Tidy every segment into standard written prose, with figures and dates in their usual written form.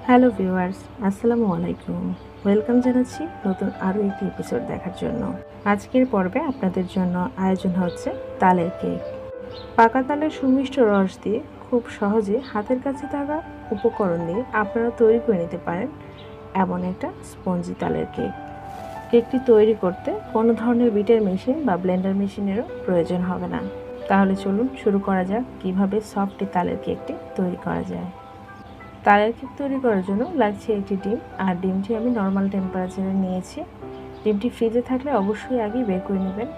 Hello viewers, আসসালামু আলাইকুম। Welcome জানাচ্ছি নতুন আরও একটি এপিসোড দেখার জন্য। আজকের পর্বে আপনাদের জন্য আয়োজন হচ্ছে তালের কেক। পাকা তালের সুমিষ্ট রস দিয়ে খুব সহজে হাতের কাছে থাকা উপকরণ দিয়ে আপনারা তৈরি করে নিতে পারেন এমন একটা স্পঞ্জি তালের কেক। কেকটি তৈরি করতে কোনো ধরনের বিটার মেশিন বা ব্লেন্ডার মেশিনেরও প্রয়োজন হবে না। তাহলে চলুন শুরু করা যাক কীভাবে সফট তালের কেকটি তৈরি করা যায়। তালের কেক তৈরি করার জন্য লাগছে একটি ডিম, আর ডিমটি আমি নর্মাল টেম্পারেচারে নিয়েছি। ডিমটি ফ্রিজে থাকলে অবশ্যই আগেই বের করে নেবেন।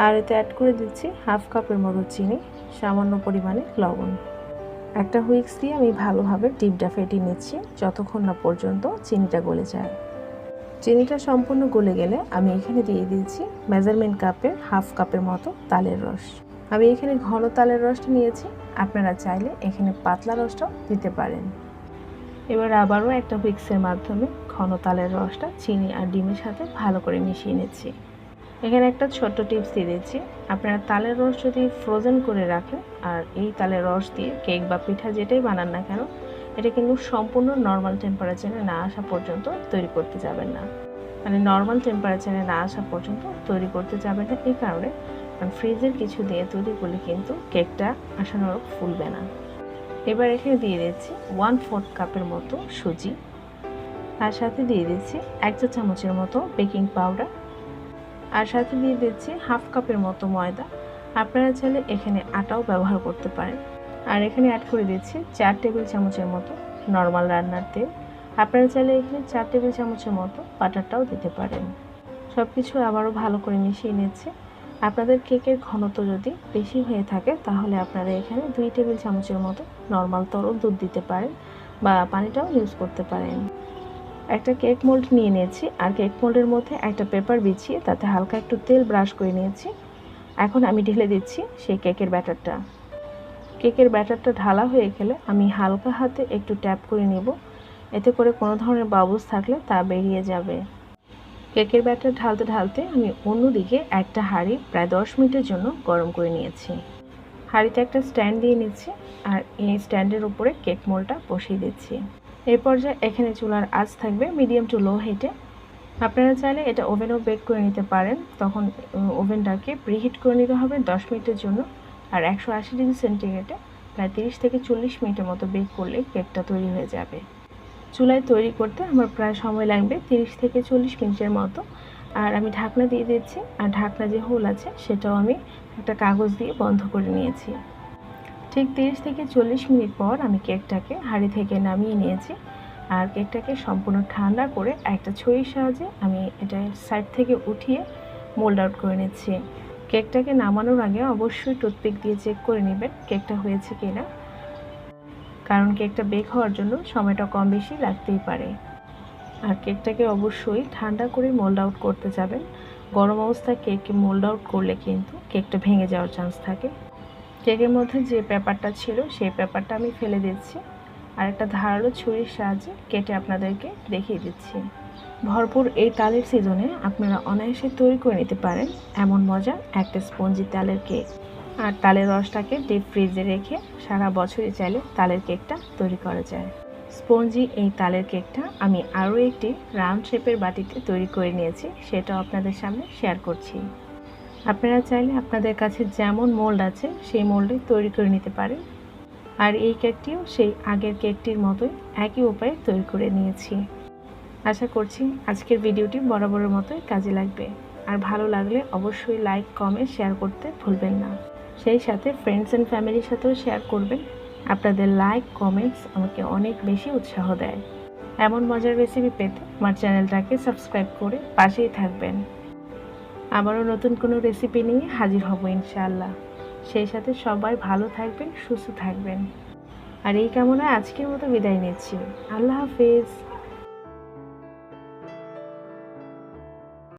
আর এতে অ্যাড করে দিচ্ছি হাফ কাপের মতো চিনি, সামান্য পরিমাণে লবণ। একটা হুইক্স দিয়ে আমি ভালোভাবে ডিমটা ফেটিয়ে নিচ্ছি যতক্ষণ না পর্যন্ত চিনিটা গলে যায়। চিনিটা সম্পূর্ণ গলে গেলে আমি এখানে দিয়ে দিয়েছি মেজারমেন্ট কাপের হাফ কাপের মতো তালের রস। আমি এখানে ঘন তালের রসটা নিয়েছি, আপনারা চাইলে এখানে পাতলা রসটাও দিতে পারেন। এবার আবারও একটা হুইক্সের মাধ্যমে ঘন তালের রসটা চিনি আর ডিমের সাথে ভালো করে মিশিয়ে নিচ্ছি। এখানে একটা ছোট্ট টিপস দিয়ে দিচ্ছি, আপনারা তালের রস যদি ফ্রোজেন করে রাখেন আর এই তালের রস দিয়ে কেক বা পিঠা যেটাই বানান না কেন, এটা কিন্তু সম্পূর্ণ নর্মাল টেম্পারেচারে না আসা পর্যন্ত তৈরি করতে যাবেন না। মানে নর্মাল টেম্পারেচারে না আসা পর্যন্ত তৈরি করতে যাবেন না, এই কারণে ফ্রিজের কিছু দিয়ে তৈরি করলে কিন্তু কেকটা আশানুরূপ ফুলবে না। এবার এখানে দিয়ে দিচ্ছি 1/4 কাপের মতো সুজি, তার সাথে দিয়ে দিচ্ছি 1 চা চামচের মতো বেকিং পাউডার, আর সাথে দিয়ে দিচ্ছি হাফ কাপের মতো ময়দা। আপনারা চাইলে এখানে আটাও ব্যবহার করতে পারেন। আর এখানে অ্যাড করে দিচ্ছি 4 টেবিল চামচের মতো নর্মাল রান্নার তেল। আপনারা চাইলে এখানে 4 টেবিল চামচের মতো বাটারটাও দিতে পারেন। সব কিছু আবারও ভালো করে মিশিয়ে নিচ্ছে। আপনাদের কেকের ঘনত্ব যদি বেশি হয়ে থাকে তাহলে আপনারা এখানে 2 টেবিল চামচের মতো নর্মাল তরল দুধ দিতে পারেন বা পানিটাও ইউজ করতে পারেন। একটা কেক মোল্ড নিয়ে নিয়েছি, আর কেক মোল্ডের মধ্যে একটা পেপার বিছিয়ে তাতে হালকা একটু তেল ব্রাশ করে নিয়েছি। এখন আমি ঢেলে দিচ্ছি সেই কেকের ব্যাটারটা। কেকের ব্যাটারটা ঢালা হয়ে গেলে আমি হালকা হাতে একটু ট্যাপ করে নেব, এতে করে কোনো ধরনের বাবলস থাকলে তা বেরিয়ে যাবে। কেকের ব্যাটার ঢালতে ঢালতে আমি অন্যদিকে একটা হাঁড়ি প্রায় 10 মিনিটের জন্য গরম করে নিয়েছি। হাঁড়িতে একটা স্ট্যান্ড দিয়ে নিচ্ছি, আর এই স্ট্যান্ডের উপরে কেক মোল্ডটা বসিয়ে দিচ্ছি। এই পর্যায়ে এখানে চুলার আঁচ থাকবে মিডিয়াম টু লো হিটে। আপনারা চাইলে এটা ওভেনও বেক করে নিতে পারেন, তখন ওভেনটাকে প্রিহিট করে নিতে হবে 10 মিনিটের জন্য। আর 180 ডিগ্রি সেন্টিগ্রেডে প্রায় 30 থেকে 40 মিনিটের মতো বেক করলে কেকটা তৈরি হয়ে যাবে। চুলায় তৈরি করতে আমার প্রায় সময় লাগবে 30 থেকে 40 মিনিটের মতো। আর আমি ঢাকনা দিয়ে দিচ্ছি, আর ঢাকনা যে হোল আছে সেটাও আমি একটা কাগজ দিয়ে বন্ধ করে নিয়েছি। ঠিক 30 থেকে 40 মিনিট পর আমি কেকটাকে হাঁড়ি থেকে নামিয়ে নিয়েছি, আর কেকটাকে সম্পূর্ণ ঠান্ডা করে একটা ছুরির সাহায্যে আমি এটা সাইড থেকে উঠিয়ে মোল্ড আউট করে নিচ্ছি। কেকটাকে নামানোর আগে অবশ্যই টুথপিক দিয়ে চেক করে নেবেন কেকটা হয়েছে কিনা, কারণ কেকটা বেক হওয়ার জন্য সময়টা কম বেশি লাগতেই পারে। আর কেকটাকে অবশ্যই ঠান্ডা করে মোল্ড আউট করতে যাবেন। গরম অবস্থায় কেককে মোল্ড আউট করলে কিন্তু কেকটা ভেঙে যাওয়ার চান্স থাকে। কেকের মধ্যে যে পেপারটা ছিল সেই পেপারটা আমি ফেলে দিচ্ছি, আর একটা ধারালো ছুরির সাহায্যে কেটে আপনাদেরকে দেখিয়ে দিচ্ছি। ভরপুর এই তালের সিজনে আপনারা অনায়াসে তৈরি করে নিতে পারেন এমন মজার একটা স্পঞ্জি তালের কেক। আর তালের রসটাকে ডিপ ফ্রিজে রেখে সারা বছরই চাইলে তালের কেকটা তৈরি করা যায়। স্পঞ্জি এই তালের কেকটা আমি আরও একটি রাউন্ড শেপের বাটিতে তৈরি করে নিয়েছি, সেটাও আপনাদের সামনে শেয়ার করছি। আপনারা চাইলে আপনাদের কাছে যেমন মোল্ড আছে সেই মোল্ডে তৈরি করে নিতে পারেন। আর এই কেকটিও সেই আগের কেকটির মতোই একই উপায়ে তৈরি করে নিয়েছি। আশা করছি আজকের ভিডিওটি বরাবরের মতোই কাজে লাগবে। আর ভালো লাগলে অবশ্যই লাইক, কমেন্ট, শেয়ার করতে ভুলবেন না। সেই সাথে ফ্রেন্ডস অ্যান্ড ফ্যামিলির সাথেও শেয়ার করবেন। আপনাদের লাইক, কমেন্টস আমাকে অনেক বেশি উৎসাহ দেয়। এমন মজার রেসিপি পেতে আমার চ্যানেলটাকে সাবস্ক্রাইব করে পাশেই থাকবেন। আবারও নতুন কোনো রেসিপি নিয়ে হাজির হব ইনশাআল্লাহ। সেই সাথে সবাই ভালো থাকবেন, সুস্থ থাকবেন। আর এই কামনায় আজকের মতো বিদায় নিচ্ছি। আল্লাহ হাফেজ।